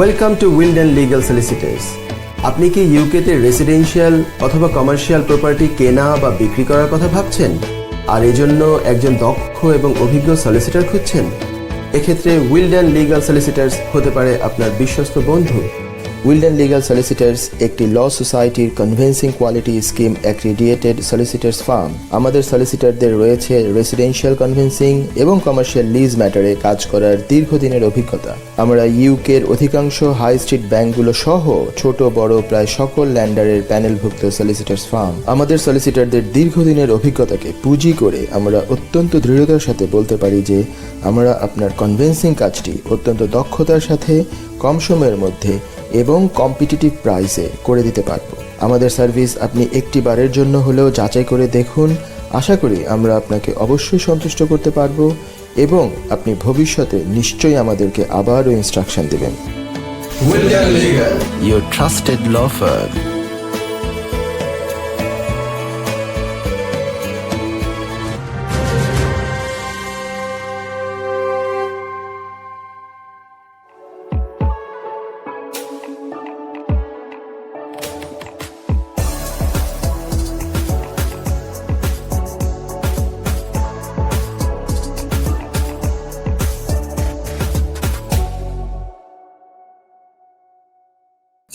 Welcome to Wilden legal solicitors. আপনি কি ইউকেতে রেসিডেন্সিয়াল অথবা কমার্শিয়াল প্রপার্টি কেনা বা বিক্রি করার কথা ভাবছেন আর এজন্য একজন দক্ষ এবং অভিজ্ঞ সলিসিটার খুঁজছেন? এক্ষেত্রে উইলডেন লিগ্যাল সলিসিটার্স হতে পারে আপনার বিশ্বস্ত বন্ধু। উইলডেন লিগ্যাল সলিসিটার্স একটি ল সোসাইটির conveyancing quality scheme accredited solicitors firm. আমাদের সলিসিটারদের রয়েছে রেসিডেন্সিয়াল কনভেন্সিং এবং কমার্শিয়াল লিজ ম্যাটারে কাজ করার দীর্ঘদিনের অভিজ্ঞতা। আমরা ইউকের অধিকাংশ হাই স্ট্রিট ব্যাংকগুলো সহ ছোট বড় প্রায় সকল ল্যান্ডারের প্যানেলভুক্ত সলিসিটার্স ফার্ম। আমাদের সলিসিটারদের দীর্ঘদিনের অভিজ্ঞতাকে পুঁজি করে আমরা অত্যন্ত দৃঢ়তার সাথে বলতে পারি যে আমরা আপনার কনভেন্সিং কাজটি অত্যন্ত দক্ষতার সাথে কম সময়ের মধ্যে এবং কম্পিটিটিভ প্রাইসে করে দিতে পারব। আমাদের সার্ভিস আপনি একটি বারের জন্য হলেও যাচাই করে দেখুন। আশা করি আমরা আপনাকে অবশ্যই সন্তুষ্ট করতে পারব এবং আপনি ভবিষ্যতে নিশ্চয়ই আমাদেরকে আবারও ইনস্ট্রাকশন দেবেন। William Legal, Your trusted law firm.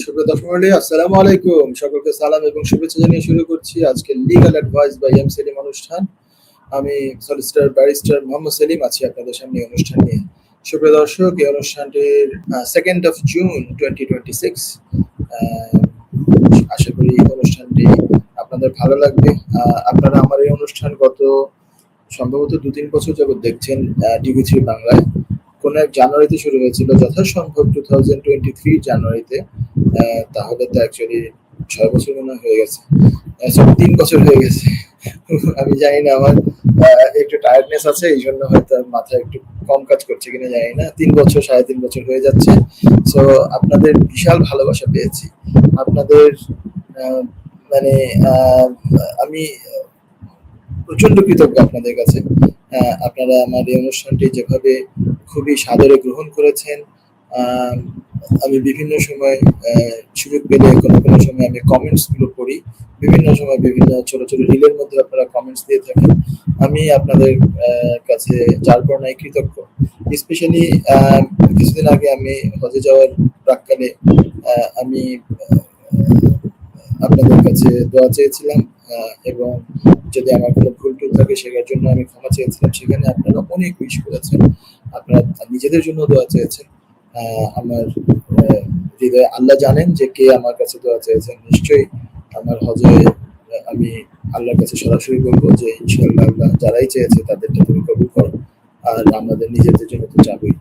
সুপ্রিয় দর্শক মণ্ডলী, আসসালামু আলাইকুম। সকলকে সালাম এবং শুভেচ্ছা জানিয়ে শুরু করছি আজকে legal advice by M Selim অনুষ্ঠান। আমি সলিসিটর ব্যারিস্টার মোহাম্মদ সেলিম আছি আপনাদের সামনে অনুষ্ঠান নিয়ে। সুপ্রিয় দর্শক, এই অনুষ্ঠানটির 2nd of June 2026। আশা করি অনুষ্ঠানটি আপনাদের ভালো লাগবে। আপনারা আমার এই অনুষ্ঠান গত সম্ভবত 2-3 বছর যাবত দেখছেন TV3 বাংলায়। কোন এক জানুয়ারিতে শুরু হয়েছিল, যথাসম্ভব 2023 জানুয়ারিতে। তাহলে তো অ্যাকচুয়ালি 6 বছর মনে হয়ে গেছে, 3 বছর হয়ে গেছে। আমি জানি না, আমার একটু টায়ার্ডনেস আছে, এই জন্য হয়তো মাথায় একটু কম কাজ করছে কিনা জানি না। 3 বছর 3.5 বছর হয়ে যাচ্ছে। সো আপনাদের বিশাল ভালোবাসা পেয়েছি। আপনাদের মানে আমি প্রচন্ড কৃতজ্ঞ আপনাদের কাছে। আপনারা আমার এই অনুষ্ঠানটি যেভাবে খুবই সাদরে গ্রহণ করেছেন। আমি বিভিন্ন সময় সুযোগ পেলে কোনো সময় আমি কমেন্টস গুলো পড়ি, বিভিন্ন সময় বিভিন্ন ছোট ছোট রিলের মধ্যে আপনারা কমেন্টস দিয়ে থাকেন। আমি আপনাদের কাছে যার কারণে কৃতজ্ঞ। স্পেশালি কিছুদিন আগে আমি হজে যাওয়ার প্রাক্কালে আমি আপনাদের কাছে দোয়া চেয়েছিলাম এবং যদি আমার কোনো ভুল টুল থাকে সেটার জন্য আমি ক্ষমা চেয়েছিলাম। সেখানে আপনারা অনেক উইশ করেছেন, আপনারা নিজেদের জন্য দোয়া চেয়েছেন। আমার হৃদয়ে আল্লাহ জানেন যে কে আমার কাছে দোয়া চেয়েছেন। নিশ্চয়ই আমার হজে আমি আল্লাহর কাছে সরাসরি বলবো যে ইনশাআল্লাহ আল্লাহ যারাই চেয়েছে তাদেরটা তুমি কবুল করো, আর আমাদের নিজেদের জন্য তো চাবই।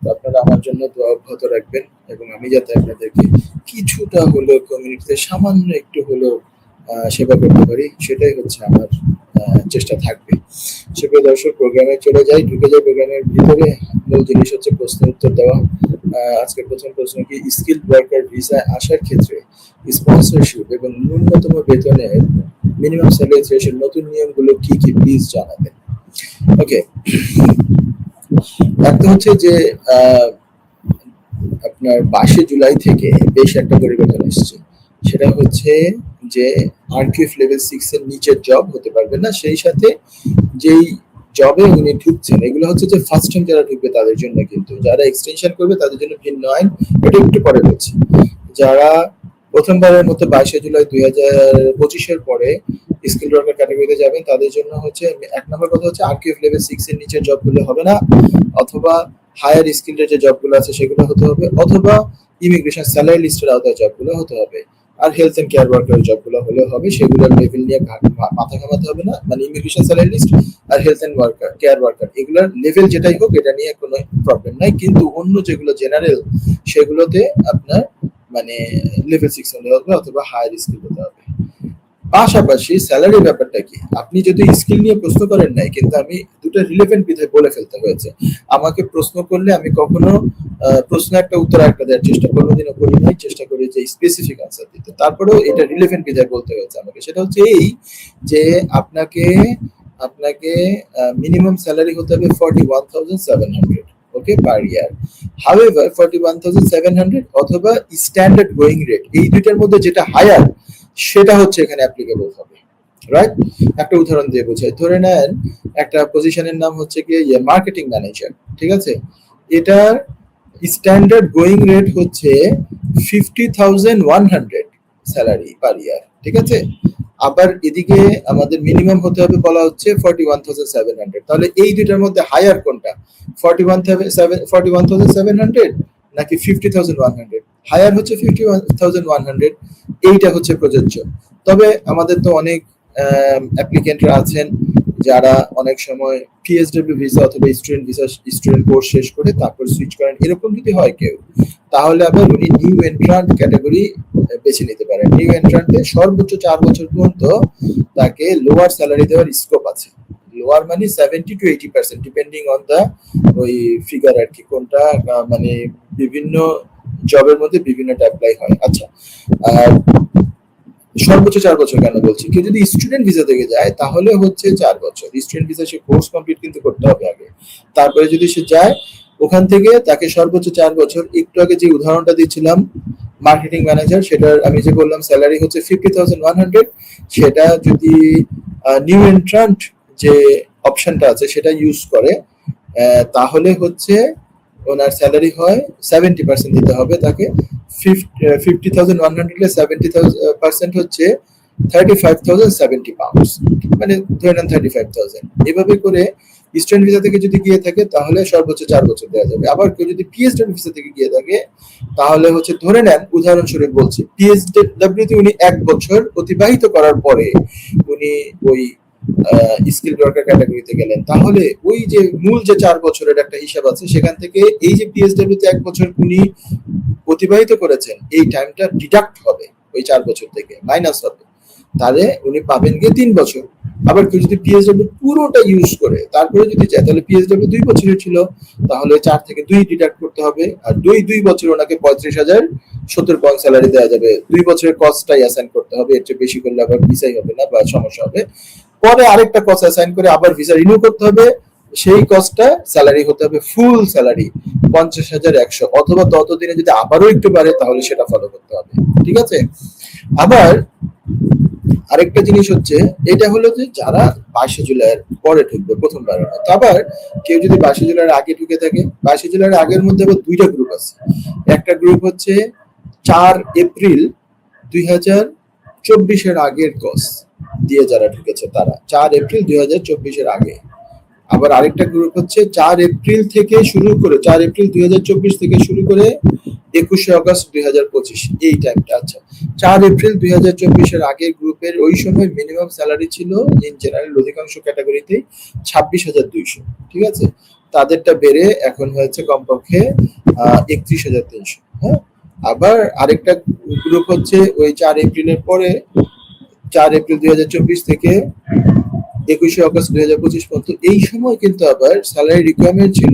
তো আপনারা আমার জন্য দোয়া অব্যাহত রাখবেন এবং আমি যাতে আপনাদেরকে কিছুটা হলেও কমিউনিটিতে সামান্য একটু হলেও সেবা করতে পারি, সেটাই হচ্ছে আমার চেষ্টা থাকবে। সুপ্রিয় দর্শক, প্রোগ্রামে চলে যাই, ঢুকে যাই প্রোগ্রামের ভিতরে। মূল জিনিস হচ্ছে প্রশ্ন উত্তর দেওয়া। আজকের প্রথম প্রশ্ন কি, স্কিলড ওয়ার্কার ভিসায় আসার ক্ষেত্রে স্পন্সরশিপ এবং ন্যূনতম বেতনের মিনিমাম স্যালারি থ্রেশহোল্ড নতুন নিয়মগুলো কি কি প্লিজ জানাবেন। ওকে, একটা হচ্ছে যে আপনার 22 জুলাই থেকে বেশ একটা পরিবর্তন এসেছে। সেটা হচ্ছে যে আরকিউএফ লেভেল 6 এর নিচের জব হতে পারবে না। সেই সাথে যেই জবে উনি ঢুকছেন এগুলো হচ্ছে যে ফার্স্ট টাইম যারা ঢুকবে তাদের জন্য, কিন্তু যারা এক্সটেনশন করবে তাদের জন্য ভিন্ন আইন। এটা একটু পরে বলছি। যারা প্রথমবারের মতো 22 জুলাই 2025 এর পরে স্কিল ওয়ার্কার ক্যাটাগরিতে যাবেন তাদের জন্য হচ্ছে 1 নম্বর কথা হচ্ছে আরকিউএফ লেভেল 6 এর নিচের জবগুলো হবে না, অথবা হায়ার স্কিলের যে জবগুলো আছে সেগুলো হতে হবে, অথবা ইমিগ্রেশন স্যালারি লিস্টের আওতায় জবগুলো হতে হবে। আর হেলথ এন্ড কেয়ার ওয়ার্কার জবগুলো হলে হবে, সেগুলোর লেভেল নিয়ে মাথা ঘামাতে হবে না। মানে ইমিগ্রেশন স্যালারি লিস্ট আর health and worker care worker এগুলোর লেভেল যেটাই হোক এটা নিয়ে কোনো প্রবলেম নাই। কিন্তু অন্য যেগুলো জেনারেল সেগুলোতে আপনার মানে লেভেল 6 হতে হবে অথবা হায়ার স্কিল হতে হবে। পাশাপাশি স্যালারি ব্যাপারটা কি, আপনি যদি স্কিল নিয়ে প্রশ্ন করেন নাই, কিন্তু আমি দুটো রিলেভেন্ট বিধায় বলে ফেলতে হয়েছে। আমাকে প্রশ্ন করলে আমি কখনো প্রশ্ন একটা উত্তর একটা দেওয়ার চেষ্টা কোনোদিনও করি নাই, চেষ্টা করি যে স্পেসিফিক আনসার দিতে। তারপরেও এটা রিলেভেন্ট বিধায় বলতে হয়েছে আমাকে। সেটা হচ্ছে এই যে আপনাকে মিনিমাম স্যালারি হতে হবে 41,700, ওকে, পার ইয়ার। হাউএভার 41,700 অথবা স্ট্যান্ডার্ড গোয়িং রেট, এই দুইটার মধ্যে যেটা হায়ার সেটা হচ্ছে এখানে অ্যাপ্লিকেবল হবে, রাইট? একটা উদাহরণ দিয়ে বোঝাই, ধরে নেন একটা পজিশনের নাম হচ্ছে গিয়ে মার্কেটিং ম্যানেজার, ঠিক আছে? এটার স্ট্যান্ডার্ড গোয়িং রেট হচ্ছে 50,100 স্যালারি পার ইয়ার, ঠিক আছে? আবার এদিকে আমাদের মিনিমাম হতে হবে বলা হচ্ছে 41,700। তাহলে এই দুইটার মধ্যে হায়ার কোনটা, 41,700 নাকি 50,100? হায়ার হচ্ছে 51,100, এইটা হচ্ছে প্রযোজ্য। তবে আমাদের তো অনেক অ্যাপ্লিকেন্টরা আছেন যারা অনেক সময় পিএসডব্লিউ ভিসা অথবা স্টুডেন্ট ভিসা, স্টুডেন্ট কোর্স শেষ করে তারপর সুইচ করেন, এরকম যদি হয় কেউ, তাহলে আবার উনি নিউ এন্ট্রান্ট ক্যাটাগরি বেছে নিতে পারেন। নিউ এন্ট্রান্টে সর্বোচ্চ 4 বছর পর্যন্ত তাকে লোয়ার স্যালারি দেওয়ার স্কোপ আছে। লোয়ার মানে 70 to 80%, ডিপেন্ডিং অন দা ওই ফিগার আর কি, কোনটা মানে বিভিন্ন জবের মধ্যে বিভিন্নটা অ্যাপ্লাই হয়। আচ্ছা, আর সর্বোচ্চ 4 বছর কেন বলছি, কেউ যদি স্টুডেন্ট ভিসা থেকে যায় তাহলে হচ্ছে 4 বছর। স্টুডেন্ট ভিসা সে কোর্স কমপ্লিট কিন্তু করতে হবে আগে, তারপরে যদি সে যায় ওখান থেকে তাকে সর্বোচ্চ 4 বছর। একটু আগে যে উদাহরণটা দিচ্ছিলাম মার্কেটিং ম্যানেজার, সেটার আমি যে বললাম স্যালারি হচ্ছে 50,100, সেটা যদি নিউ এন্ট্রান্ট যে অপশনটা আছে সেটা ইউজ করে, তাহলে হচ্ছে ওনার স্যালারি হয় 70% দিতে হবে তাকে। 50,100 এর 70% হচ্ছে 35,070 পাউন্ডস, মানে ধরে নেন 35,000। এভাবে করে স্টুডেন্ট ভিসা থেকে যদি গিয়ে থাকে তাহলে সর্বোচ্চ 4 বছর দেওয়া যাবে। আবার কেউ যদি পিএসডব্লিউ ভিসা থেকে গিয়ে থাকে তাহলে হচ্ছে, ধরে নেন উদাহরণস্বরূপ বলছি, পিএসডব্লিউ তে উনি 1 বছর অতিবাহিত করার পরে উনি ওই স্কিল ওয়ার্কার ক্যাটাগরিতে গেলেন, তাহলে ওই যে মূল যে 4 বছরের একটা হিসাব আছে সেখান থেকে এই যে পিএসডব্লিউ তে 1 বছর উনি অতিবাহিত করেছেন এই টাইমটা ডিডাক্ট হবে, ওই 4 বছর থেকে মাইনাস হবে, তাহলে উনি পাবেন গিয়ে 3 বছর। আবার কেউ যদি পিএসডব্লিউ পুরোটা ইউজ করে তারপরে যদি যায়, তাহলে পিএসডব্লিউ 2 বছরের ছিল, তাহলে 4 থেকে 2 ডিডাক্ট করতে হবে, আর 2 বছর ওনাকে 35,070 পাউন্ড স্যালারি দেওয়া যাবে। 2 বছরের কস্টটাই অ্যাসাইন করতে হবে, এর চেয়ে বেশি করলে আবার ভিসাই হবে না বা সমস্যা হবে। পরে আরেকটা কস্ট অ্যাসাইন করে আবার ভিসা রিনিউ করতে হবে, সেই কস্টটা স্যালারি হতে হবে ফুল স্যালারি 50,100, অথবা ততদিনে যদি আবারও একটু বাড়ে তাহলে সেটা ফলো করতে হবে, ঠিক আছে? আবার আরেকটা জিনিস হচ্ছে, এটা হলো যে যারা 22 জুলাইয়ের পরে ঢুকবে প্রথমবার। তো আবার কেউ যদি 22 জুলাইয়ের আগে ঢুকে থাকে, 22 জুলাইয়ের আগের মধ্যে আবার দুইটা গ্রুপ আছে। একটা গ্রুপ হচ্ছে 4 এপ্রিল 2024 এর আগের কস দিয়ে যারা ঢুকেছে তারা, 4 এপ্রিল 2024 এর আগে। আবার আরেকটা গ্রুপ হচ্ছে 4 এপ্রিল থেকে শুরু করে, 4 এপ্রিল 2024 থেকে শুরু করে 21 আগস্ট 2025 এই টাইমটা। আচ্ছা, 4 এপ্রিল 2024 এর আগের গ্রুপের ওই সময় মিনিমাম স্যালারি ছিল ইন জেনারেল অধিকাংশ ক্যাটাগরিতে 26,200, ঠিক আছে? তাদেরটা বেড়ে এখন হয়েছে কমপক্ষে 31,300। হ্যাঁ, আবার আরেকটা গ্রুপ হচ্ছে ওই 4 এপ্রিলের পরে, 4 এপ্রিল 2024 থেকে 21 আগস্ট 2025 পর্যন্ত, এই সময় কিন্তু আবার স্যালারি রিকোয়ারমেন্ট ছিল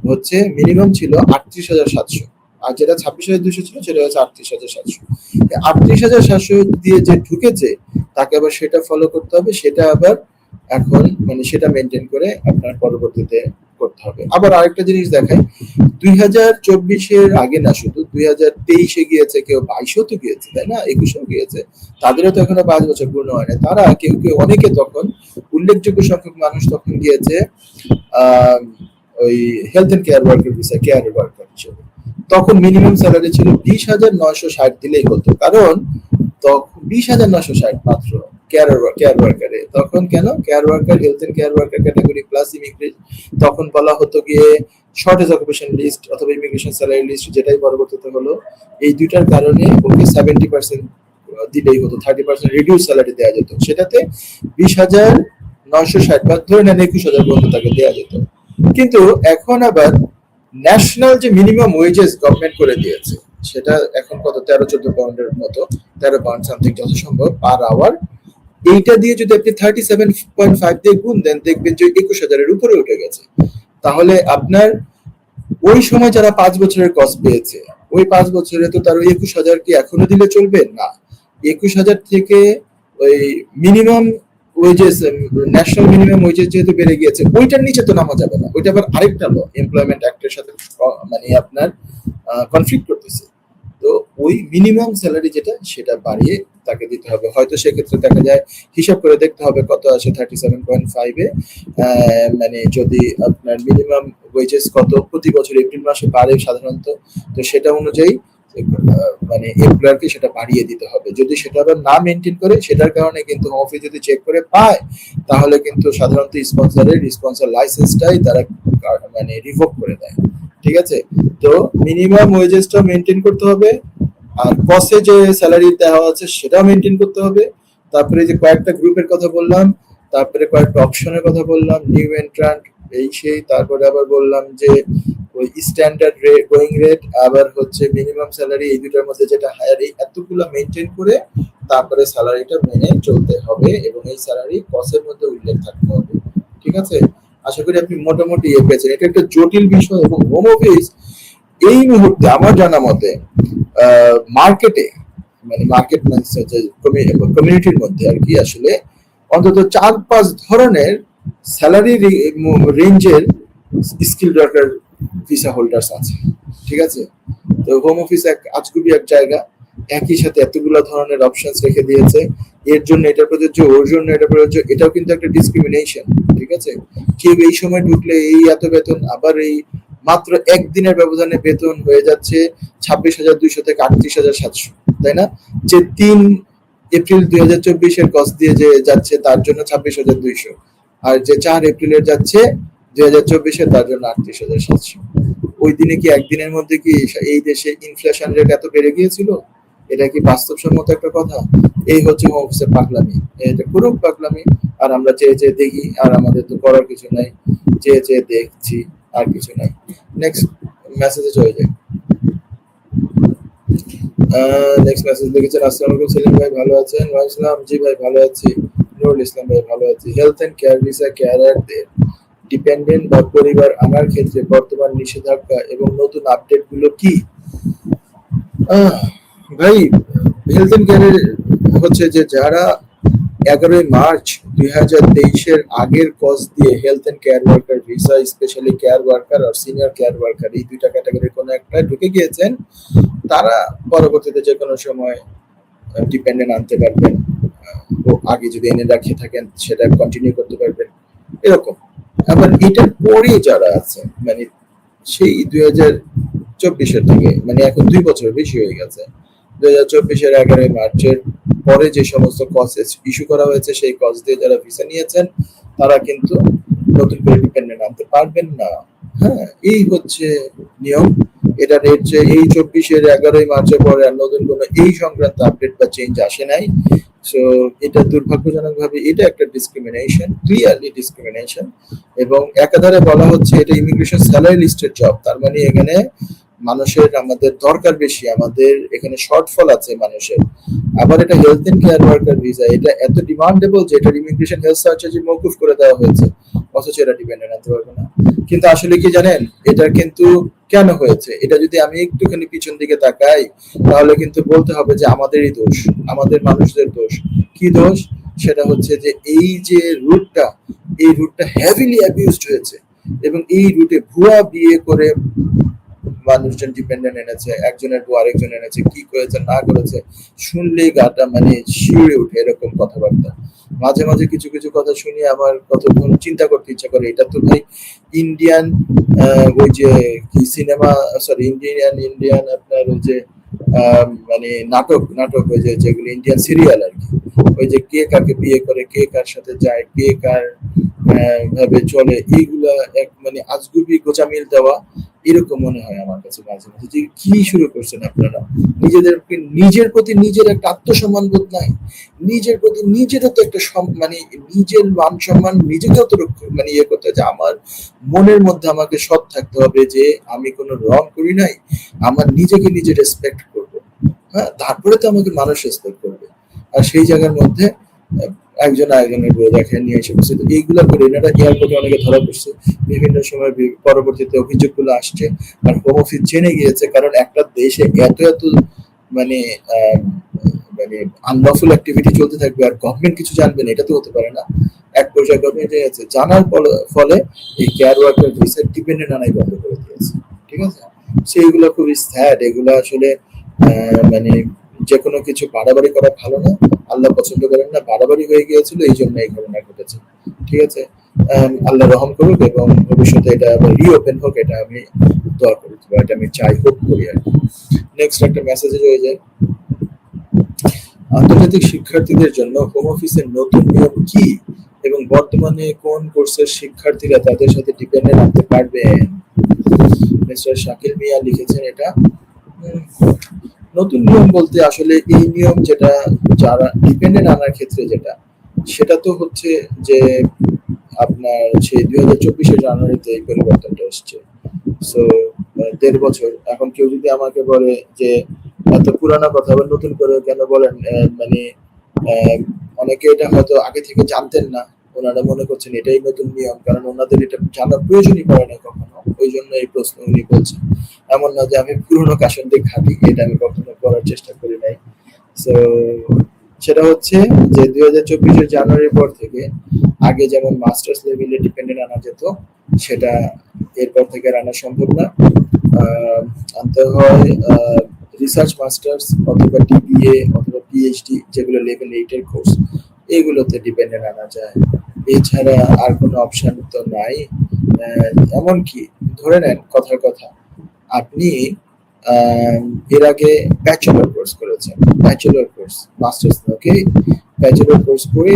হচ্ছে মিনিমাম ছিল 38,700, আর যেটা 26,200 ছিল সেটা হচ্ছে 38,700। 38,700 দিয়ে যে ঢুকেছে তাকে আবার সেটা ফলো করতে হবে, সেটা আবার এখন মানে সেটা মেনটেন করে আপনার পরবর্তীতে করতে হবে। আবার আরেকটা জিনিস দেখাই, 2024 আগে না, শুধু 2023 গিয়েছে, কেউ 22 তো গিয়েছে, তাই না, 21 গিয়েছে, তাদেরও তো এখনো 5 বছর পূর্ণ হয় না। তারা কেউ কেউ অনেকে তখন উল্লেখযোগ্য সংখ্যক মানুষ তখন গিয়েছে ওই health and care worker visa, care worker হিসেবে। তখন মিনিমাম স্যালারি ছিল 20,960 দিলেই হতো, কারণ তখন 20,960 মাত্র কেয়ার ওয়ার্কারে। তখন কেন care worker, health and care worker category plus immigration, তখন বলা হতো গিয়ে শর্টেজ অকুপেশন লিস্ট অথবা ইমিগ্রেশন স্যালারি লিস্ট, যেটাই পরবর্তীতে হলো। এই দুইটার কারণে ওকে 70% দিলেই হতো, 30% রিডিউস স্যালারি দেওয়া যেত, সেটাতে 20,960 বা ধরে নেন 21,000 পর্যন্ত তাকে দেওয়া যেত। কিন্তু এখন আবার ন্যাশনাল যে মিনিমাম ওয়েজেস গভর্নমেন্ট করে দিয়েছে, সেটা এখন কত 13-14 পাউন্ডের মতো, 13 পাউন্ড সামথিং যত সম্ভব পার আওয়ার। এইটা দিয়ে যদি আপনি 37.5 দিয়ে গুণ দেন, দেখবেন যে 21,000-এর উপরে উঠে গেছে। তাহলে আপনার ওই সময় যারা 5 বছরের কস্ট পেয়েছে, ওই 5 বছরে তো তার 21,000 কি এখনো দিলে চলবে না? 21,000 থেকে ওই minimum wages, national minimum wages যেহেতু বেড়ে গিয়েছে, ওইটার নিচে তো নামা যাবে না, ওইটা আবার আরেকটা ল, এমপ্লয়মেন্ট অ্যাক্টের সাথে মানে আপনার কনফ্লিক্ট করতেছে। তো ওই মিনিমাম স্যালারি যেটা সেটা বাড়িয়ে তাকে দিতে হবে। হয়তো সেক্ষেত্রে দেখা যায় হিসাব করে দেখতে হবে কত আসে 37.5-এ, মানে যদি আপনার মিনিমাম ওয়েজেস কত প্রতি বছর এপ্রিল মাসে বাড়ে সাধারণত, তো সেটা অনুযায়ী মানে এমপ্লয়ারকে সেটা বাড়িয়ে দিতে হবে। যদি সেটা আবার না মেনটেন করে, সেটার কারণে কিন্তু হোম অফিস যদি চেক করে পায়, তাহলে কিন্তু সাধারণত স্পন্সর লাইসেন্সটাই তারা মানে রিভোক করে দেয়। ঠিক আছে, তো মিনিমাম ওয়েজেসটা মেনটেন করতে হবে, আর কসে যে স্যালারি দেওয়া আছে সেটাও মেনটেন করতে হবে। তারপরে যে কয়েকটা গ্রুপের কথা বললাম, তারপরে কয়েকটা অপশনের কথা বললাম, নিউ এন্ট্রান্ট এই সেই, তারপরে আবার বললাম যে ওই স্ট্যান্ডার্ড রেট, গোয়িং রেট, আবার হচ্ছে মিনিমাম স্যালারি, এই দুটার মধ্যে যেটা হায়ার, এই এতগুলো মেনটেন করে তারপরে স্যালারিটা মেনে চলতে হবে, এবং এই স্যালারি কসের মধ্যে উল্লেখ থাকতে হবে। ঠিক আছে, আশা করি আপনি মোটামুটি পেয়েছেন। এটা একটা জটিল বিষয়, এবং হোম অফিস এই মুহূর্তে আমার জানা মতে মার্কেটে, মানে মার্কেট কমিউনিটির মধ্যে আর কি, আসলে অন্তত 4-5 ধরনের স্যালারি রেঞ্জের স্কিল ওয়ার্কার ভিসা হোল্ডার্স আছে। ঠিক আছে, তো হোম অফিস এক আজগুবি এক জায়গা, একই সাথে এতগুলো ধরনের অপশনস রেখে দিয়েছে, এর জন্য এটা প্রযোজ্য, ওর জন্য এটা প্রযোজ্য, এটাও কিন্তু একটা ডিসক্রিমিনেশন। ঠিক আছে, কেউ এই সময় ঢুকলে এই এত বেতন, আবার এই মাত্র একদিনের ব্যবধানে বেতন হয়ে যাচ্ছে 26,200 থেকে 38,700, তাই না? যে 3 এপ্রিল 2024-এর কস দিয়ে যে যাচ্ছে তার জন্য 26,200, আর যে 4 এপ্রিলের যাচ্ছে 2024-এ তার জন্য 38,700। ওই দিনে কি একদিনের মধ্যে কি এই দেশে ইনফ্লেশন রেট এত বেড়ে গিয়েছিল? এটা কি বাস্তবসম্মত একটা কথা? এই হচ্ছে হোম অফিসের পাগলামি, এটা করুক পাগলামি, আর আমরা চেয়ে চেয়ে দেখি, আর আমাদের তো করার কিছু নাই, চেয়ে চেয়ে দেখছি, আর কিছু নাই। নেক্সট মেসেজে চলে যাই। নেক্সট মেসেজ লিখেছেন, আসসালামু আলাইকুম সেলিম ভাই, ভালো আছেন? ওয়া ইসলাম, জি ভাই ভালো আছি। নুরুল ইসলাম ভাই, ভালো আছি। হেলথ এন্ড কেয়ার ভিসা ক্যারিয়ারদের ডিপেন্ডেন্ট বা পরিবার আনার ক্ষেত্রে বর্তমান নিষেধাজ্ঞা এবং নতুন আপডেট গুলো কি? ভাই, হেলথ এন্ড কেয়ারের হচ্ছে যে যারা 11 মার্চ 2023-এর আগের কজ দিয়ে health and care worker visa, specially care worker আর সিনিয়র কেয়ার ওয়ার্কার, এই দুইটা ক্যাটাগরির কোনো একটা ঢুকে গিয়েছেন, তারা পরবর্তীতে যে কোনো সময় ডিপেন্ডেন্ট আনতে পারবেন, ও আগে যদি এনে রাখে থাকেন সেটা কন্টিনিউ করতে পারবেন, এরকম। আবার এটার পরে যারা আছে, মানে সেই 2024-এর থেকে, মানে এখন 2 বছর বেশি হয়ে গেছে, 2024-এর 11 মার্চের পরে যে সমস্ত কজেস ইস্যু করা হয়েছে, সেই কজ দিয়ে যারা ভিসা নিয়েছেন তারা কিন্তু নতুন করে ডিপেন্ডেন্ট আনতে পারবেন না। হ্যাঁ, এই হচ্ছে নিয়ম। এটা রেট যে এই 24-এর 11 মার্চের পরে আর নতুন কোনো এই সংক্রান্ত আপডেট বা চেঞ্জ আসে নাই। সো এটা দুর্ভাগ্যজনক ভাবে এটা একটা ডিসক্রিমিনেশন, ক্লিয়ারলি ডিসক্রিমিনেশন, এবং একাধারে বলা হচ্ছে এটা ইমিগ্রেশন স্যালারি লিস্টের জব। তার মানে এখানে মানুষের আমাদের দরকার বেশি, আমাদের এখানে শর্টফল আছে মানুষের। আবার এটা health and care worker visa, এটা এত ডিমান্ডেবল যে এটা ইমিগ্রেশন হেলথ সার্চার্জ মওকুফ করে দেওয়া হয়েছে, অথচ এটা ডিপেন্ডেন্ট আনতে পারবে না। কিন্তু আসলে কি জানেন এটা কিন্তু কেন হয়েছে? এটা যদি আমি একটুখানি পিছন দিকে তাকাই, তাহলে কিন্তু বলতে হবে যে আমাদেরই দোষ, আমাদের মানুষদের দোষ। কি দোষ? সেটা হচ্ছে যে এই যে রুটটা, এই রুটটা হেভিলি অ্যাবিউজড হয়েছে, এবং এই রুটে ভুয়া বিয়ে করে মানুষজন ডিপেন্ডেন্ট এনেছে, একজনের বউ আরেকজন এনেছে, কি করেছে না করেছে শুনলেই গাটা মানে শিউরে উঠে, এরকম কথাবার্তা। মাঝে মাঝে কিছু কিছু কথা শুনি আমার কতক্ষণ চিন্তা করতে ইচ্ছা করে, এটা তো ভাই ইন্ডিয়ান ওই যে কি সিনেমা, সরি ইন্ডিয়ান আপনার ওই যে মানে নাটক ওই যে যেগুলো ইন্ডিয়ান সিরিয়াল আর কি, ওই যে কে কাকে বিয়ে করে, কে কার সাথে যায়, কে কার ভাবে চলে, এইগুলা এক মানে আজগুবি গোজামিল দেওয়া, এরকম মনে হয় আমার কাছে মাঝে মাঝে। যে কি শুরু করছেন আপনারা? নিজের প্রতি নিজের একটা আত্মসম্মান বোধ নাই, নিজের প্রতি নিজেরও তো একটা মানে নিজের মান সম্মান নিজেকেও তো মানে ইয়ে করতে হয় যে আমার মনের মধ্যে আমাকে সৎ থাকতে হবে যে আমি কোনো রং করি নাই, আমার নিজেকে নিজে রেসপেক্ট করবো। হ্যাঁ, তারপরে তো আমাকে মানুষ রেসপেক্ট করবে। আর সেই জায়গার মধ্যে একজন আরেকজনের বই দেখে নিয়ে এসে বসে, তো এইগুলা করে এনারা এয়ারপোর্টে অনেকে ধরা পড়ছে, বিভিন্ন সময় পরবর্তীতে অভিযোগগুলো আসছে, আর হোম অফিস জেনে গিয়েছে, কারণ একটা দেশে এত এত মানে মানে আনলফুল অ্যাক্টিভিটি চলতে থাকবে আর গভর্নমেন্ট কিছু জানবে না, এটা তো হতে পারে না। এক পর্যায়ে গভর্নমেন্ট আছে জানার ফলে এই কেয়ার ওয়ার্কার ভিসা ডিপেন্ডেন্ট আনাই বন্ধ করে দিয়েছে, ঠিক আছে। সেইগুলো খুবই স্যাড, এগুলো আসলে মানে যে কোনো কিছু বাড়াবাড়ি করা ভালো না, আল্লাহ পছন্দ করেন না, বাড়াবাড়ি হয়ে গিয়েছিল এই জন্য এই ঘটনা ঘটেছে, ঠিক আছে। আল্লাহ রহম করুক এবং ভবিষ্যতে এটা আবার রিওপেন হোক, এটা আমি দোয়া করি, এটা আমি চাই, হোপ করি আর কি। নেক্সট একটা মেসেজ হয়ে যায়, আন্তর্জাতিক শিক্ষার্থীদের জন্য হোম অফিসের নতুন নিয়ম কি এবং বর্তমানে কোন কোর্সের শিক্ষার্থীরা তাদের সাথে ডিপেন্ডেন্ট আনতে পারবেন। মিস্টার শাকিল মিয়া লিখেছেন এটা। নতুন নিয়ম বলতে আসলে এই নিয়ম যেটা যারা ডিপেন্ডেন্ট আনার ক্ষেত্রে যেটা, সেটা তো হচ্ছে যে আপনার সেই 2024 জানুয়ারিতে এই পরিবর্তনটা এসছে। সো 1.5 বছর। এখন কেউ যদি আমাকে বলে যে এত পুরানো কথা আবার নতুন করে কেন বলেন, মানে অনেকে এটা হয়তো আগে থেকে জানতেন না, ওনারা মনে করছেন এটাই নতুন নিয়ম, কারণ ওনাদের এটা জানার প্রয়োজনই পড়ে না কখনো, ওই জন্য এই প্রশ্ন উনি বলছেন। এমন না যে আমি পুরোনো কাশন দিয়ে ঘাঁটি, এটা আমি কখনো করার চেষ্টা করি নাই। সো সেটা হচ্ছে যে 2024 জানুয়ারির পর থেকে আগে যেমন মাস্টার্স লেভেলে ডিপেন্ডেন্ট আনা যেত, সেটা এরপর থেকে আর আনা সম্ভব না। আনতে হয় রিসার্চ মাস্টার্স অথবা ডিবিএ অথবা পিএইচডি, যেগুলো লেভেল 8 এর কোর্স, এগুলোতে ডিপেন্ডেন্ট আনা যায়। এছাড়া আর কোনো অপশন তো নাই। এমনকি ধরে নেন কথার কথা, আপনি এর আগে ব্যাচেলর কোর্স করেছেন, ব্যাচেলর কোর্স মাস্টার্স ওকে, ব্যাচেলর কোর্স করে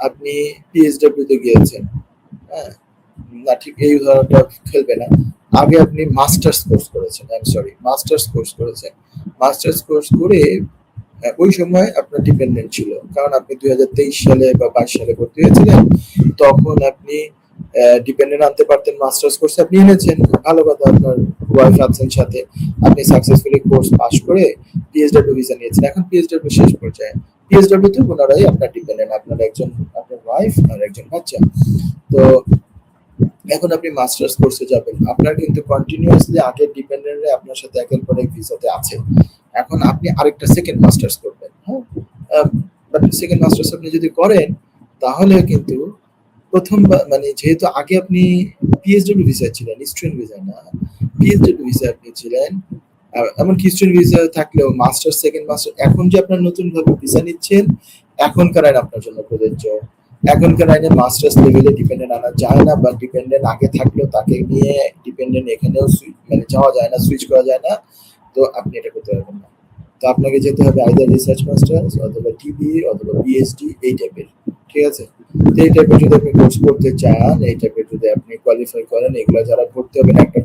আপনি পিএইচডব্লিউ তে গিয়েছেন, হ্যাঁ না ঠিক এই উদাহরণটা খেলবে না। আগে আপনি মাস্টার্স কোর্স করেছেন, I am sorry masters course করেছেন, মাস্টার্স কোর্স করে ওই সময় আপনার ডিপেন্ডেন্ট ছিল, কারণ আপনি 2023 সালে বা 22 সালে ভর্তি হয়েছিলেন, তখন আপনি ডিপেন্ডেন্ট আনতে পারতেন। মাস্টার্স কোর্স আপনি এনেছেন, ভালো কথা, আপনার ওয়াইফ আছেন সাথে, আপনি সাকসেসফুলি কোর্স পাস করে পিএইচডব্লিউ ভিসা নিয়েছেন। এখন পিএইচডব্লিউ শেষ পর্যায়ে, পিএইচডব্লিউ তে ওনারাই আপনার ডিপেন্ডেন্ট, আপনার একজন আপনার ওয়াইফ আর একজন বাচ্চা। তো এখন আপনি মাস্টার্স কোর্সে যাবেন, আপনার কিন্তু কন্টিনিউয়াসলি আগের ডিপেন্ডেন্টরা আপনার সাথে একের পর এক ভিসাতে আছে। এখন আপনি আরেকটা সেকেন্ড মাস্টার্স করবেন, হ্যাঁ, বাট সেকেন্ড মাস্টার্স আপনি যদি করেন তাহলে কিন্তু প্রথমবার, মানে যেহেতু আগে আপনি পিএইচডব্লিউ ভিসা ছিলেন, স্টুডেন্ট ভিসা না, পিএইচডব্লিউ ভিসা আপনি ছিলেন, এমনকি স্টুডেন্ট ভিসা থাকলেও মাস্টার সেকেন্ড মাস্টার, এখন যে আপনার নতুন ভাবে ভিসা নিচ্ছেন, এখনকার আইন আপনার জন্য প্রযোজ্য। এখনকার আইনে মাস্টার্স লেভেলে ডিপেন্ডেন্ট আনা যায় না, বা ডিপেন্ডেন্ট আগে থাকলেও তাকে নিয়ে ডিপেন্ডেন্ট এখানেও মানে যাওয়া যায় না, সুইচ করা যায় না, তো আপনি এটা করতে পারবেন না। তো আপনাকে যেতে হবে আইদার রিসার্চ মাস্টার্স অথবা ডিবিএ অথবা পিএইচডি এই টাইপের, ঠিক আছে। তো এই টাইপের যদি আপনি কোর্স করতে চান, এই টাইপের যদি আপনি কোয়ালিফাই করেন, এগুলো যারা ভর্তি হবেন, একটা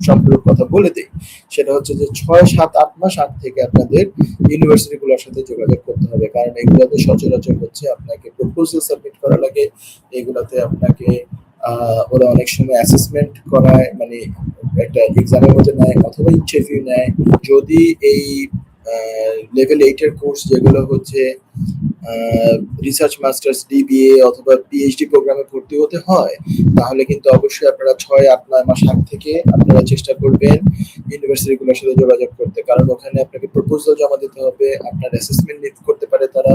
সম্পূর্ণ কথা বলে দেই, সেটা হচ্ছে যে 6, 7, 8 মাস আগ থেকে আপনাদের ইউনিভার্সিটিগুলোর সাথে যোগাযোগ করতে হবে, কারণ এগুলোতে সচরাচর হচ্ছে আপনাকে প্রপোজাল সাবমিট করা লাগে, এগুলোতে আপনাকে ওরা অনেক সময় অ্যাসেসমেন্ট করায়, মানে একটা এক্সামের মধ্যে নেয় অথবা ইন্টারভিউ নেয়। যদি এই লেভেল 8 এর কোর্স যেগুলো হচ্ছে রিসার্চ মাস্টার্স, ডিবিএ অথবা পিএইচডি প্রোগ্রামে ভর্তি হতে হয়, তাহলে কিন্তু অবশ্যই আপনারা 6, 8, 9 মাস আগ থেকে আপনারা চেষ্টা করবেন ইউনিভার্সিটিগুলোর সাথে যোগাযোগ করতে, কারণ ওখানে আপনাকে প্রপোজাল জমা দিতে হবে, আপনার অ্যাসেসমেন্ট করতে পারে তারা,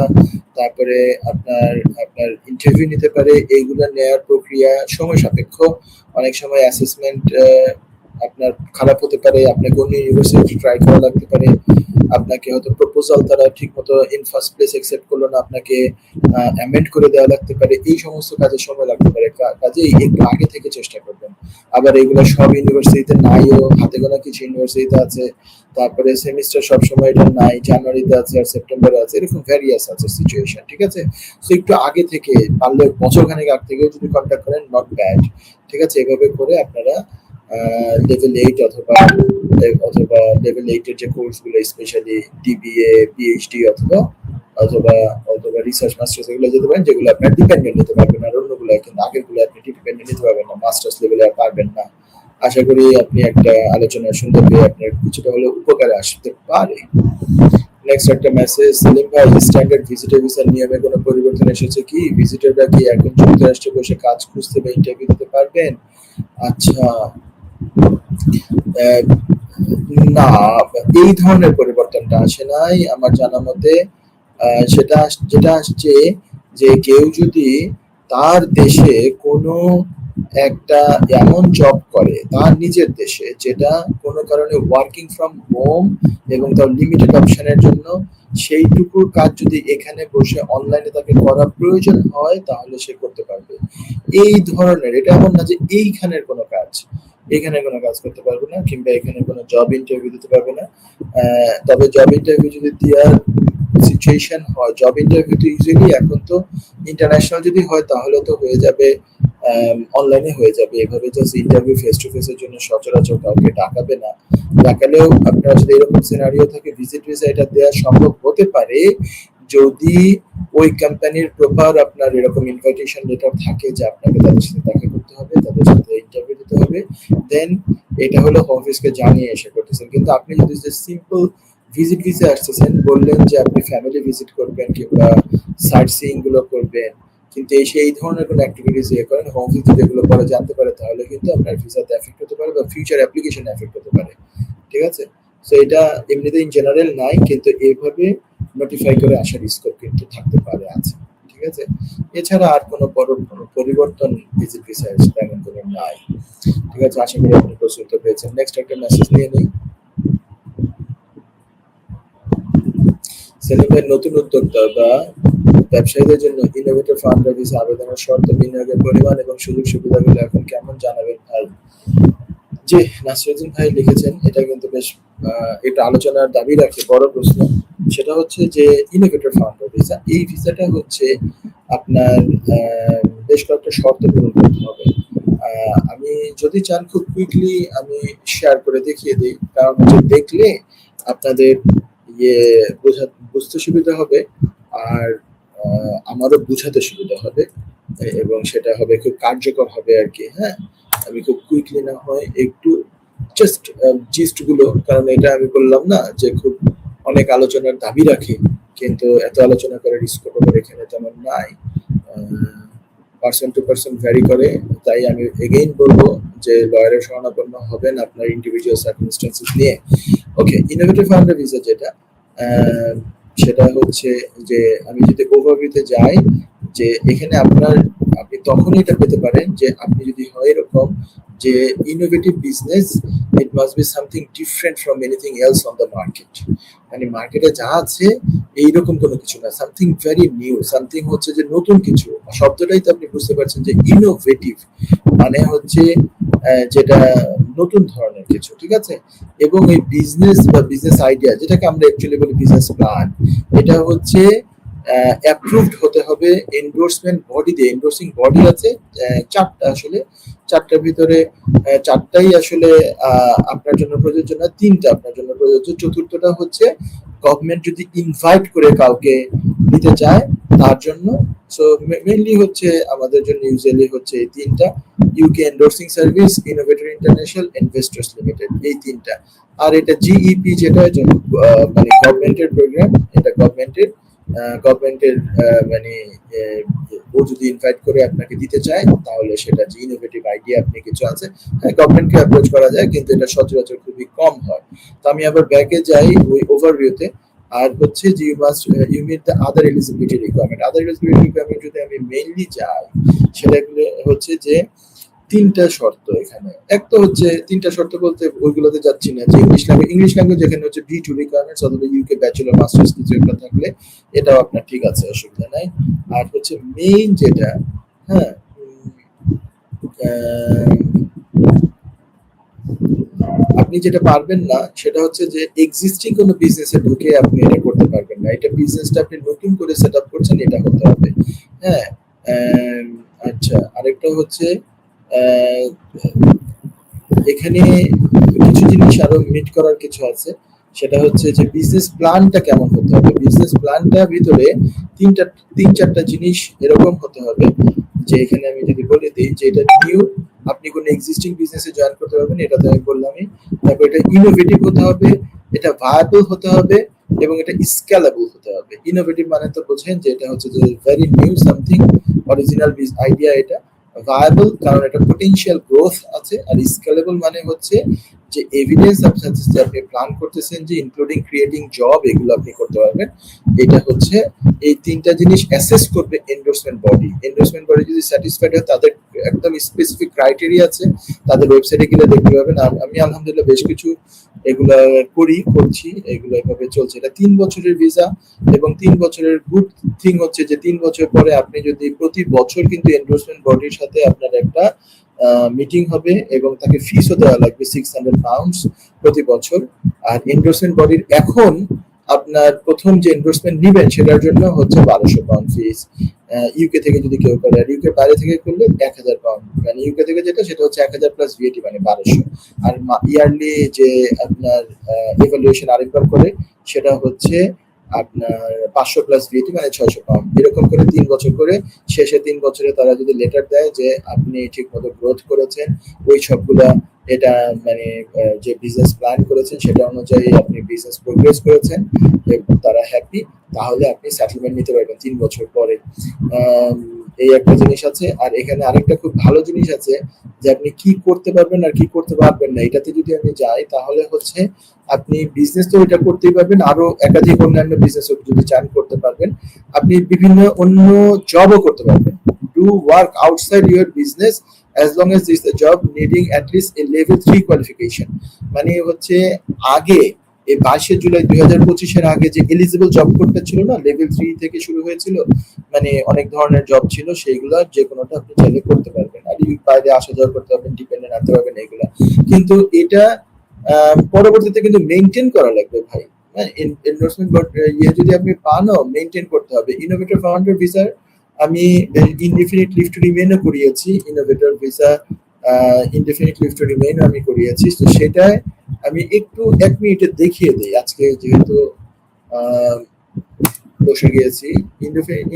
তারপরে আপনার আপনার ইন্টারভিউ নিতে পারে। এইগুলো নেওয়ার প্রক্রিয়া সময় সাপেক্ষ, অনেক সময় অ্যাসেসমেন্ট আপনার খারাপ হতে পারে, আপনাকে অন্য ইউনিভার্সিটি ট্রাই করা লাগতে পারে, আপনাকে হয়তো প্রপোজাল তারা ঠিকমতো ইন ফার্স্ট প্লেস অ্যাকসেপ্ট করলো না, আপনাকে অ্যামেন্ড করে দেওয়া লাগতে পারে, এই সমস্ত কাজে সময় লাগতে পারে, কাজেই একটু আগে থেকে চেষ্টা করবেন। আবার এগুলো সব ইউনিভার্সিটিতে নাইও, হাতে গোনা কিছু ইউনিভার্সিটিতে আছে, তারপরে সেমিস্টার সবসময় এটা নাই, জানুয়ারিতে আছে আর সেপ্টেম্বরে আছে, এরকম ভ্যারিয়াস আছে সিচুয়েশন, ঠিক আছে। তো একটু আগে থেকে, পারলে বছরখানেক আগ থেকেও যদি কন্ট্যাক্ট করেন, নট ব্যাড, ঠিক আছে। এভাবে করে আপনারা লেভেল 8 অথবা লেভেল 8 এর যে কোর্সগুলো, স্পেশালি ডিবিএ, পিএইচডি অথবা অথবা অথবা রিসার্চ মাস্টার্স, এগুলো যেতে পারেন, যেগুলো আপনার ডিপেন্ডেন্ট নিতে পারবেন, আর অন্যগুলো কিন্তু আগেরগুলো আপনি ডিপেন্ডেন্ট নিতে পারবেন না, মাস্টার্স লেভেলে আর পারবেন না। আশা করি আপনি একটা আলোচনা শুনতে পেয়ে আপনার কিছুটা হলেও উপকারে আসতে পারে। নেক্সট একটা মেসেজ, সেলিম ভাই, স্ট্যান্ডার্ড ভিজিটর ভিসার নিয়মে কোনো পরিবর্তন এসেছে কি? ভিজিটররা কি এখন যুক্তরাষ্ট্রে বসে কাজ খুঁজতে বা ইন্টারভিউ দিতে পারবেন? আচ্ছা, না, এই ধরনের পরিবর্তনটা আসে নাই আমার জানা মতে। যেটা আসছে যে কেউ যদি তার দেশে কোনো একটা এমন জব করে তার নিজের দেশে, যেটা কোনো কারণে ওয়ার্কিং ফ্রম হোম এবং তার লিমিটেড অপশনের জন্য, সেইটুকু কাজ যদি এখানে বসে অনলাইনে তাকে করার প্রয়োজন হয় তাহলে সে করতে পারবে। এই ধরনের, এটা এমন না যে এখানে কোনো কাজ করতে পারবে না, কিংবা এখানে কোনো জব ইন্টারভিউ দিতে পারবে না। তবে জব ইন্টারভিউ যদি দেওয়ার সিচুয়েশন হয়, জব ইন্টারভিউ তো ইউজুয়ালি এখন তো ইন্টারন্যাশনাল যদি হয় তাহলে তো হয়ে যাবে, অনলাইনে হয়ে যাবে। এভাবে জাস্ট ইন্টারভিউ ফেস টু ফেসের জন্য সচরাচর কাউকে ডাকাবে না। ডাকালেও আপনার যদি এরকম সিনারিও থাকে, ভিজিট ভিসা এটা দেওয়া সম্ভব হতে পারে যদি ওই কোম্পানির প্রপার আপনার এরকম ইনভাইটেশন লেটার থাকে যে আপনাকে তাদের সাথে দেখা করতে হবে, তাদের সাথে ইন্টারভিউ দিতে হবে, দেন এটা হলো হোম অফিসকে জানিয়ে এসে করতেছেন। কিন্তু আপনি যদি সিম্পল ভিজিট ভিসা আসতেছেন, বললেন যে আপনি ফ্যামিলি ভিজিট করবেন কিংবা সাইট সিইং গুলো করবেন, কিন্তু এই ধরনের কোনো অ্যাক্টিভিটিস করেন, হোম অফিস যদি এগুলো পরে জানতে পারে তাহলে কিন্তু আপনার ভিসাতে এফেক্ট হতে পারে বা ফিউচার অ্যাপ্লিকেশন এফেক্ট হতে পারে। ঠিক আছে? সো এটা এমনিতে ইন জেনারেল নাই, কিন্তু এইভাবে নোটিফাই করে আসার স্কোপ কিন্তু থাকতে পারে, আছে। ঠিক আছে? এছাড়া আর কোনো বড় কোনো পরিবর্তন ভিজিট ভিসা তেমন কোনো নাই। ঠিক আছে? আশা করি আপনি প্রস্তুত পেয়েছেন। নেক্সট একটা মেসেজ নিয়ে নিই। সেলিম ভাই, নতুন উদ্যোক্তা বা ব্যবসায়ীদের জন্য ইনোভেটর ফান্ড ভিসা আবেদনের শর্ত, বিনিয়োগের পরিমাণ এবং সুযোগ সুবিধাগুলো এখন কেমন জানাবেন ভাই? জি, নাসিরুদ্দিন ভাই লিখেছেন, এটা কিন্তু বেশ এটা আলোচনার দাবি রাখে, বড় প্রশ্ন। সেটা হচ্ছে যে ইনোভেটর ফান্ড ভিসা, এই ভিসাটা হচ্ছে আপনার বেশ কয়েকটা শর্ত পূরণ করতে হবে। আমি যদি চান খুব কুইকলি আমি শেয়ার করে দেখিয়ে দিই, কারণ হচ্ছে দেখলে আপনাদের ইয়ে বুঝতে সুবিধা হবে, আর আমারও বুঝাতে সুবিধা হবে, এবং সেটা হবে খুব কার্যকর হবে আর কি। হ্যাঁ, আমি খুব কুইকলি না হয় একটু জাস্ট জিস্ট গুলো, কারণ এটা আমি বললাম না যে খুব অনেক আলোচনার দাবি রাখে, কিন্তু এত আলোচনা করার স্কোপ আমার এখানে তেমন নাই, পার্সন টু পার্সন ভ্যারি করে। তাই আমি এগেইন বলবো যে লয়ারের শরণাপন্ন হবেন আপনার ইন্ডিভিজুয়াল সার্কামস্টেন্সেস নিয়ে। ওকে, ইনোভেটিভ ফান্ডের ভিসা যেটা, সেটা হচ্ছে যে আমি যদি ওভারভিউতে যাই, যে এখানে আপনি তখনই এটা পেতে পারেন যে আপনি যদি হয় এরকম যে innovative business, it must be something different from anything else on the market. মানে মার্কেটে যা আছে এইরকম কোনো কিছু না, সামথিং ভেরি নিউ, সামথিং হচ্ছে যে নতুন কিছু। শব্দটাই তো আপনি বুঝতে পারছেন যে ইনোভেটিভ মানে হচ্ছে যেটা নতুন ধরনের কিছু। ঠিক আছে? এবং এই বিজনেস বা বিজনেস আইডিয়া, যেটাকে আমরা অ্যাকচুয়ালি বলি বিজনেস প্ল্যান, এটা হচ্ছে অ্যাপ্রুভড হতে হবে এন্ডোর্সমেন্ট বডি দিয়ে। এন্ডোর্সিং বডি আছে চারটা, আসলে চারটার ভিতরে চারটাই আসলে আপনার জন্য প্রযোজ্য না, তিনটা আপনার জন্য প্রযোজ্য, চতুর্থটা হচ্ছে গভর্নমেন্ট যদি ইনভাইট করে কাউকে নিতে চায় তার জন্য। সো মেইনলি হচ্ছে আমাদের জন্য ইউজুয়ালি হচ্ছে এই তিনটা, UK এন্ডোর্সিং service, innovator international, investors limited, এই তিনটা। আর এটা জিইপি যেটা মানে গভর্নমেন্টের প্রোগ্রাম, এটা গভর্নমেন্টের মানে ও যদি ইনভাইট করে আপনাকে দিতে চায় তাহলে সেটা যে ইনোভেটিভ আইডিয়া আপনি কিছু আছে, গভর্নমেন্টকে অ্যাপ্রোচ করা যায়, কিন্তু এটা সচরাচর খুবই কম হয়। তো আমি আবার ব্যাকে যাই ওই ওভারভিউতে, আর হচ্ছে যে you meet the other eligibility requirement. Other eligibility requirement যদি আমি মেইনলি যাই, সেটাগুলো হচ্ছে যে তিনটা শর্ত এখানে। এক তো হচ্ছে তিনটা শর্ত বলতে ওইগুলোতে যাচ্ছি না, যে ইংলিশ ল্যাঙ্গুয়েজ এখানে হচ্ছে B2 রিকোয়ারমেন্টস, অথবা ইউকে ব্যাচেলর মাস্টার্স কিছু একটা থাকলে এটাও আপনার ঠিক আছে, অসুবিধা নাই। আর হচ্ছে মেইন যেটা, হ্যাঁ, আপনি যেটা পারবেন না সেটা হচ্ছে যে এক্সিস্টিং কোনো বিজনেসে ঢুকে আপনি এটা করতে পারবেন না। এটা বিজনেসটা আপনি নতুন করে সেট আপ করছেন, এটা হতে হবে। হ্যাঁ, আচ্ছা, আরেকটা হচ্ছে এখানে কিছু জিনিস আরো মিট করার কিছু আছে। সেটা হচ্ছে যে বিজনেস প্ল্যানটা কেমন হতে হবে। বিজনেস প্ল্যানটার ভিতরে তিন চারটা জিনিস এরকম হতে হবে, যে এখানে আমি যদি বলে দিই যে এটা নিউ, আপনি কোনো এক্সিস্টিং বিজনেসে জয়েন করতে পারবেন, এটা তো আমি বললামই। তারপর এটা ইনোভেটিভ হতে হবে, এটা ভায়াবল হতে হবে, এবং এটা স্কেলেবল হতে হবে। ইনোভেটিভ মানে তো বোঝেন যে এটা হচ্ছে যে very new something, original idea. এটা ভায়াবল কারণ এটা পটেনশিয়াল গ্রোথ আছে, আর স্কেলেবল মানে হচ্ছে যে এভিডেন্স আপনার যে আপনি প্ল্যান করতেছেন যে ইনক্লুডিং ক্রিয়েটিং জব, এগুলো আপনি করতে পারবেন। এটা হচ্ছে এই তিনটা জিনিস অ্যাসেস করবে এন্ডোর্সমেন্ট বডি। এন্ডোর্সমেন্ট বডি যদি স্যাটিসফাইড হয়, তাদের একদম স্পেসিফিক ক্রাইটেরিয়া আছে, তাদের ওয়েবসাইটে গেলে দেখতে পাবেন। আমি আলহামদুলিল্লাহ বেশ কিছু এগুলা করছি, এগুলো এভাবে চলছে। এটা 3 বছরের ভিসা, এবং 3 বছরের গুড থিং হচ্ছে যে 3 বছর পরে আপনি যদি প্রতি বছর কিন্তু এন্ডোর্সমেন্ট বডির সাথে আপনার একটা মিটিং হবে, এবং তাকে ফিসও দেওয়া লাগবে 600 পাউন্ডস প্রতি বছর। আর এন্ডোর্সমেন্ট বডির এখন আপনার প্রথম যে এন্ডোর্সমেন্ট নিবেন সেটার জন্য হচ্ছে 1200 পাউন্ড ফিস। ইউকে থেকে যদি কেউ করে, আর ইউকে বাইরে থেকে করলে 1000 পাউন্ড, মানে ইউকে থেকে যেটা সেটা হচ্ছে 1000 প্লাস ভিএটি, মানে 1200। আর ইয়ারলি যে আপনার ইভালুয়েশন আরেকবার করে, সেটা হচ্ছে আপনার 500 প্লাস ভিএটি, মানে 600 পাউন্ড। এরকম করে 3 বছর করে, শেষে 3 বছরে তারা যদি লেটার দেয় যে আপনি ঠিক মতো গ্রোথ করেছেন, ওই সবগুলা এটা মানে যে বিজনেস প্ল্যান করেছেন সেটা অনুযায়ী আপনি বিজনেস প্রোগ্রেস করেছেন এবং তারা হ্যাপি, তাহলে আপনি সেটেলমেন্ট নিতে পারবেন 3 বছর পরে। এই একটা জিনিস আছে। আর এখানে আরেকটা খুব ভালো জিনিস আছে যে আপনি কি করতে পারবেন আর কি করতে পারবেন না। এটাতে যদি আমি যাই, তাহলে হচ্ছে আপনি বিজনেস তো এটা করতেই পারবেন, আরো একাধিক অন্যান্য বিজনেস যদি চান করতে পারবেন। আপনি বিভিন্ন অন্য জবও করতে পারবেন। Do work outside your business as long as this is a job needing at least a level 3 qualification। মানে হচ্ছে আগে এই 22 জুলাই 2025 আগে যে এলিজিবল জব করতে ছিল না, লেভেল 3 থেকে শুরু হয়েছিল, মানে অনেক ধরনের জব ছিল, সেইগুলো যে কোনোটা আপনি চাইলে করতে পারবেন। আর বাইরে আসা যাওয়া করতে পারবেন, ডিপেন্ডেন্ট আনতে পারবেন এগুলা। কিন্তু এটা পরবর্তীতে কিন্তু মেইনটেইন করা লাগবে ভাই। এন্ডোর্সমেন্ট যদি আপনি পানও, মেইনটেইন করতে হবে। ইনোভেটর ফাউন্ডার ভিসার আমি ইনডিফিনিট লিভ টু রিমেইনও করিয়েছি, innovator visa indefinite leave to রিমেইনও আমি করিয়েছি। তো সেটাই আমি একটু 1 মিনিটে দেখিয়ে দিই, আজকে যেহেতু বসে গিয়েছি।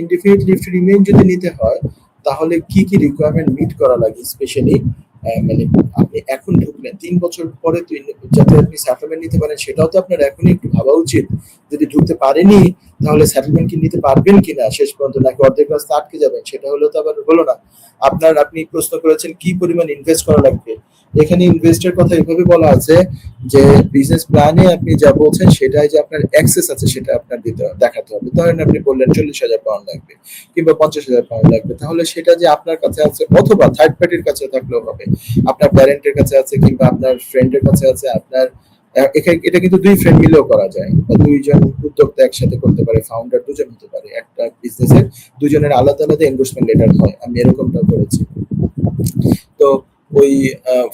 ইনডিফিনিট লিভ টু রিমেইন যদি নিতে হয়, তাহলে কি কি রিকোয়ারমেন্ট মিট করা লাগে, স্পেশালি মানে আপনি এখন ঢুকলেন, 3 বছর পরে তো যাতে আপনি সেটেলমেন্ট নিতে পারেন, সেটাও তো আপনার এখনই একটু ভাবা উচিত। যদি ঢুকতে পারেনি, তাহলে সেটেলমেন্ট কি নিতে পারবেন কিনা শেষ পর্যন্ত, নাকি অর্ধেক রাস্তা আটকে যাবেন, সেটা হলো তো আবার হলো না। আপনি প্রশ্ন করেছেন কি পরিমাণ ইনভেস্ট করা লাগবে। এখানে ইনভেস্টের কথা এভাবে বলা আছে যে বিজনেস প্ল্যানে আপনি যা বলছেন সেটাই যে আপনার অ্যাক্সেস আছে সেটা আপনার দেখাতে হবে। ধরেন আপনি বললেন 40,000 পাউন্ড লাগবে কিংবা 50,000 পাউন্ড লাগবে, তাহলে সেটা যে আপনার কাছে আছে, অথবা থার্ড পার্টির কাছে থাকলেও হবে, আপনার প্যারেন্টের কাছে আছে কিংবা আপনার ফ্রেন্ডের কাছে আছে, আপনার এটা কিন্তু 2 ফ্রেন্ড মিলেও করা যায়, বা 2জন উদ্যোক্তা একসাথে করতে পারে, ফাউন্ডার 2জন হতে পারে। একটা বিজনেসের 2জনের আলাদা আলাদা এন্ডোর্সমেন্ট লেটার হয়, আমি এরকমটা করেছি। তো ওই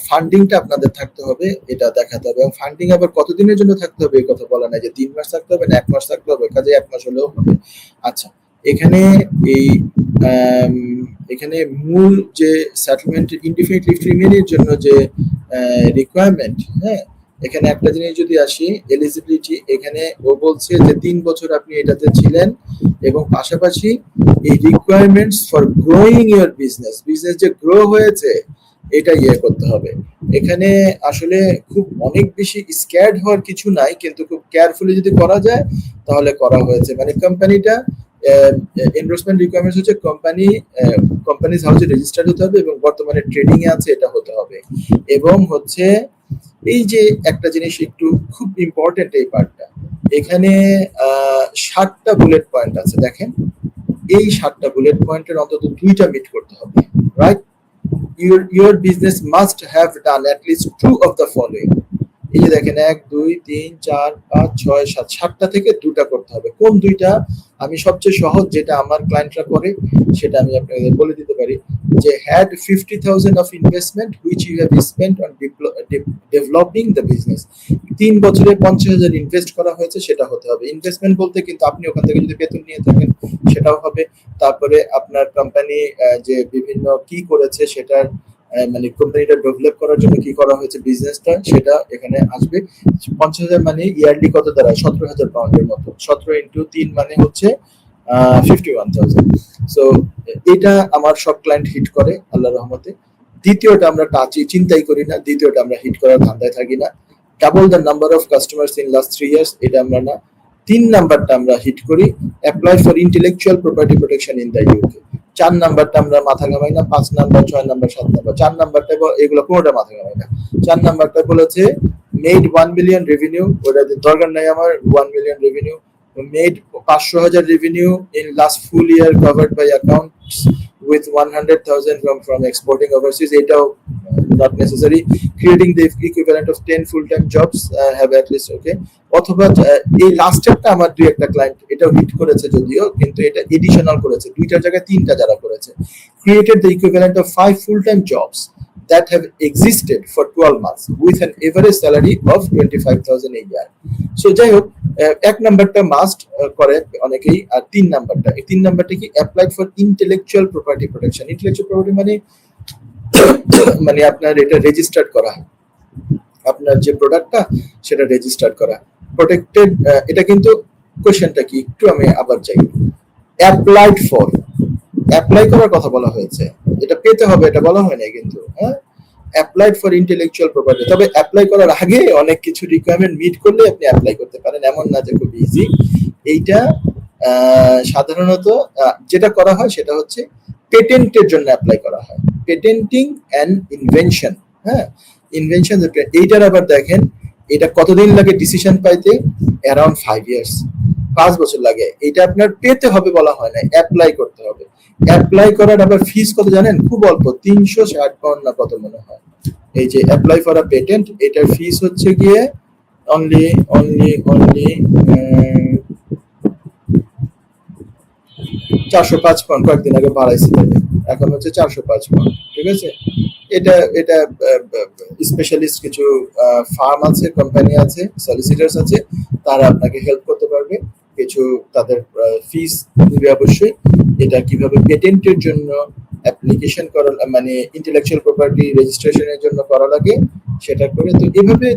ফান্ডিংটা আপনাদের থাকতে হবে, এটা দেখাতে হবে। এবং ফান্ডিং আবার কতদিনের জন্য থাকতে হবে এই কথা বলা নাই যে 3 মাস থাকতে হবে না 1 মাস থাকতে হবে, কাজে 1 মাস হলেও হবে। আচ্ছা, এখানে এখানে মূল যে সেটেলমেন্ট ইনডিফিনিট লিভ টু রিমেইনের জন্য যে রিকোয়ারমেন্ট, হ্যাঁ, এখানে একটা জিনিস যদি আসি, এলিজিবিলিটি, এখানে ও বলছে যে 3 বছর আপনি এটাতে ছিলেন, এবং পাশাপাশি এই requirements for growing your business যে গ্রো হয়েছে এটা করতে হবে। এখানে আসলে খুব অনেক বেশি স্ক্যার্ড হওয়ার কিছু নাই, কিন্তু খুব কেয়ারফুলি যদি করা যায় তাহলে করা হয়েছে। মানে কোম্পানিটা এন্ডোর্সমেন্ট রিকোয়ারমেন্টস হচ্ছে কোম্পানিজ হাউসে রেজিস্টার্ড হতে হবে এবং বর্তমানে ট্রেডিং এ আছে, এটা হতে হবে। এবং হচ্ছে এই যে একটা জিনিস একটু খুব ইম্পর্টেন্ট এই পার্টটা, এখানে 7টা বুলেট পয়েন্ট আছে, দেখেন এই 7টা বুলেট পয়েন্টের অন্তত 2টা মিট করতে হবে, right? Your business must have done at least 2 of the following। এই যে দেখেন 1 2 3 4 5 6 7, 7টা থেকে 2টা করতে হবে। কোন 2টা? আমি সবচেয়ে সহজ যেটা আমার ক্লায়েন্টরা করে সেটা আমি আপনাদের বলে দিতে পারি, যে had 50,000 of investment which you have spent on developing the business। 3 বছরে 50,000 ইনভেস্ট করা হয়েছে, সেটা হতে হবে। ইনভেস্টমেন্ট বলতে কিন্তু আপনি ওখান থেকে যদি বেতন নিয়ে থাকেন সেটাও হবে। তারপরে আপনার কোম্পানি যে বিভিন্ন কি করেছে সেটার মানে কোম্পানিটা ডেভেলপ করার জন্য কি করা হয়েছে বিজনেসটা, সেটা এখানে আসবে। 50,000 মানে ইয়ারলি কত দাঁড়ায়? 17,000 পাউন্ডের মতো। 17 ইন্টু 3 মানে হচ্ছে 51,000। সো এটা আমার সব ক্লায়েন্ট হিট করে আল্লাহর রহমতে। দ্বিতীয়টা আমরা চিন্তাই করি না, দ্বিতীয়টা আমরা হিট করার ধান্দায় থাকি না। Double the number of customers in last 3 years, এটা আমরা না। 3 নাম্বারটা আমরা হিট করি, apply for intellectual property protection in the UK. 4 নাম্বারটা আমরা মাথা ঘামাই না, 5 নাম্বার, 6 নাম্বার, 7 নাম্বার, 4 নাম্বারটা এগুলো কোনোটা মাথা ঘামাই না। 4 নাম্বারটা বলেছে মেড 1 মিলিয়ন রেভিনিউ, ওটা দরকার নাই আমার। 1 million revenue made, 500,000 revenue in last full year covered by accounts with 100,000 from exporting overseas, এটাও not necessary. Creating the equivalent of 10 full-time jobs, have at least, okay. অথবা এই লাস্টেরটা আমার দুই একটা ক্লায়েন্ট এটাও হিট করেছে যদিও, কিন্তু এটা এডিশনাল করেছে, দুইটার জায়গায় তিনটা যারা করেছে। Created the equivalent of 5 full-time jobs that have existed for 12 months with an average salary of 25,000 a year. So যাই হোক, এক নাম্বারটা মাস্ট করে অনেকেই, আর 3 নাম্বারটা, এই 3 নাম্বারটা কি applied for intellectual property protection. Intellectual property মানে আপনার এটা রেজিস্টার্ড করা, আপনার যে প্রোডাক্টটা সেটা রেজিস্টার্ড করা, প্রোটেক্টেড। এটা কিন্তু কোশ্চেনটা কি একটু আমি আবার চাই, অ্যাপ্লাইড ফর, অ্যাপ্লাই করার কথা বলা হয়েছে, এটা পেতে হবে এটা বলা হয় না কিন্তু, হ্যাঁ, অ্যাপ্লাইড ফর ইন্টেলেকচুয়াল প্রপার্টি। তবে অ্যাপ্লাই করার আগে অনেক কিছু রিকোয়ারমেন্ট মিট করলে আপনি অ্যাপ্লাই করতে পারেন, এমন না যে খুব ইজি। এইটা সাধারণত যেটা করা হয় সেটা হচ্ছে পেটেন্টের জন্য অ্যাপ্লাই করা হয়, পেটেন্টিং অ্যান্ড ইনভেনশন। হ্যাঁ, ইনভেনশন, এইটার আবার দেখেন এটা কতদিন লাগে ডিসিশন পাইতে, অ্যারাউন্ড 5 ইয়ার্স, 5 বছর লাগে। এটা আপনার পেতে হবে বলা হয় না, অ্যাপ্লাই করতে হবে। অ্যাপ্লাই করার আবার ফিস কত জানেন? খুব অল্প, 360 পাউন্ড না কত মনে হয়। এই যে অ্যাপ্লাই ফর আ পেটেন্ট, এটার ফিস হচ্ছে গিয়ে অনলি 405 পাউন্ড, কয়েকদিন আগে বাড়াইছে, এখন হচ্ছে 405 পাউন্ড, ঠিক আছে। এটা স্পেশালিস্ট কিছু ফার্ম আছে, কোম্পানি আছে, সলিসিটার্স আছে, তারা আপনাকে হেল্প করতে পারবে, কিছু তাদের ফিস দিবে অবশ্যই। এটা কিভাবে পেটেন্টের জন্য অ্যাপ্লিকেশন করা, মানে ইন্টেলেকচুয়াল প্রপার্টি রেজিস্ট্রেশনের জন্য করা লাগে সেটা করে। তো এভাবে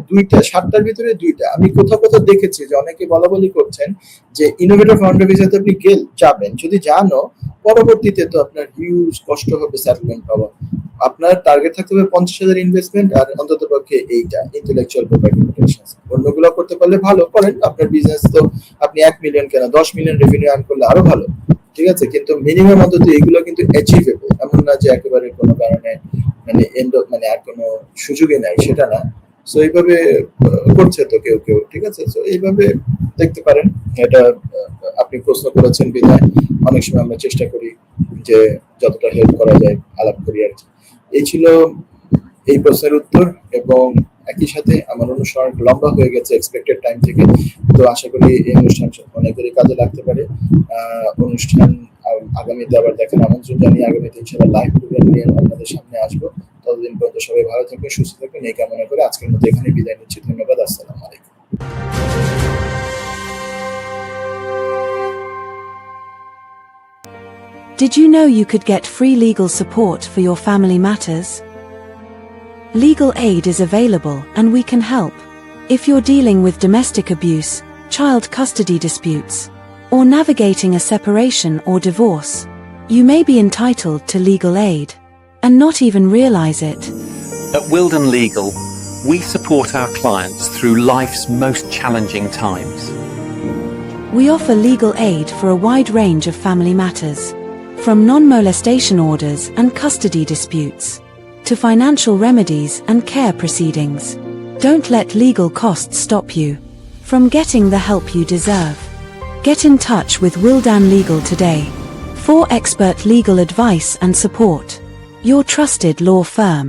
7টার ভিতরে 2টা আমি কোথাও কোথাও দেখেছি যে অনেকে বলাবলি করছেন যে ইনোভেটর ফাউন্ডার ভিসাতে আপনি যাবেন, যদি জানো পরবর্তীতে তো আপনার হিউজ কষ্ট হবে সেটেলমেন্ট পাওয়া। আপনার টার্গেট থাকতে হবে 50,000 ইনভেস্টমেন্ট, আর অন্তত পক্ষে এইটা ইন্টেলেকচুয়াল প্রপার্টি প্রোটেকশন। অন্যগুলো করতে পারলে ভালো করেন, আপনার বিজনেস তো আপনি 1 মিলিয়ন কেন 10 মিলিয়ন রেভিনিউ আর্ন করলে আরো ভালো, ঠিক আছে। কিন্তু মিনিমাম অন্তত এগুলো কিন্তু অ্যাচিভেবল, এমন না যে একেবারে কোনো কারণে মানে আর কোনো সুযোগই নাই, সেটা না। সো এইভাবে করছে তো কেউ কেউ, ঠিক আছে। সো এইভাবে দেখতে পারেন। এটা আপনি প্রশ্ন করেছেন বিধায় অনেক সময় আমরা চেষ্টা করি যে যতটা হেল্প করা যায় আলাপ করি আর কি। এই ছিল এই প্রশ্নের উত্তর, এবং একই সাথে আমার অনুষ্ঠান লম্বা হয়ে গেছে এক্সপেক্টেড টাইম থেকে, তো আশা করি এই অনুষ্ঠান অনেকেরই কাজে লাগতে পারে। অনুষ্ঠান আগামীতে আবার দেখার আমন্ত্রণ জানিয়ে আগামীতে ইনশাআল্লাহ লাইভ প্রোগ্রাম নিয়ে আপনাদের সামনে আসবো। ততদিন পর্যন্ত সবাই ভালো থাকবেন, সুস্থ থাকবেন, এই কামনা করে আজকের মতো এখানে বিদায় নিচ্ছি। ধন্যবাদ, আসসালামু আলাইকুম। Did you know you could get free legal support for your family matters? Legal aid is available and we can help. If you're dealing with domestic abuse, child custody disputes, or navigating a separation or divorce, you may be entitled to legal aid and not even realize it. At Wilden Legal, we support our clients through life's most challenging times. We offer legal aid for a wide range of family matters, from non-molestation orders and custody disputes, to financial remedies and care proceedings. Don't let legal costs stop you from getting the help you deserve. Get in touch with Wildan Legal today for expert legal advice and support. Your trusted law firm.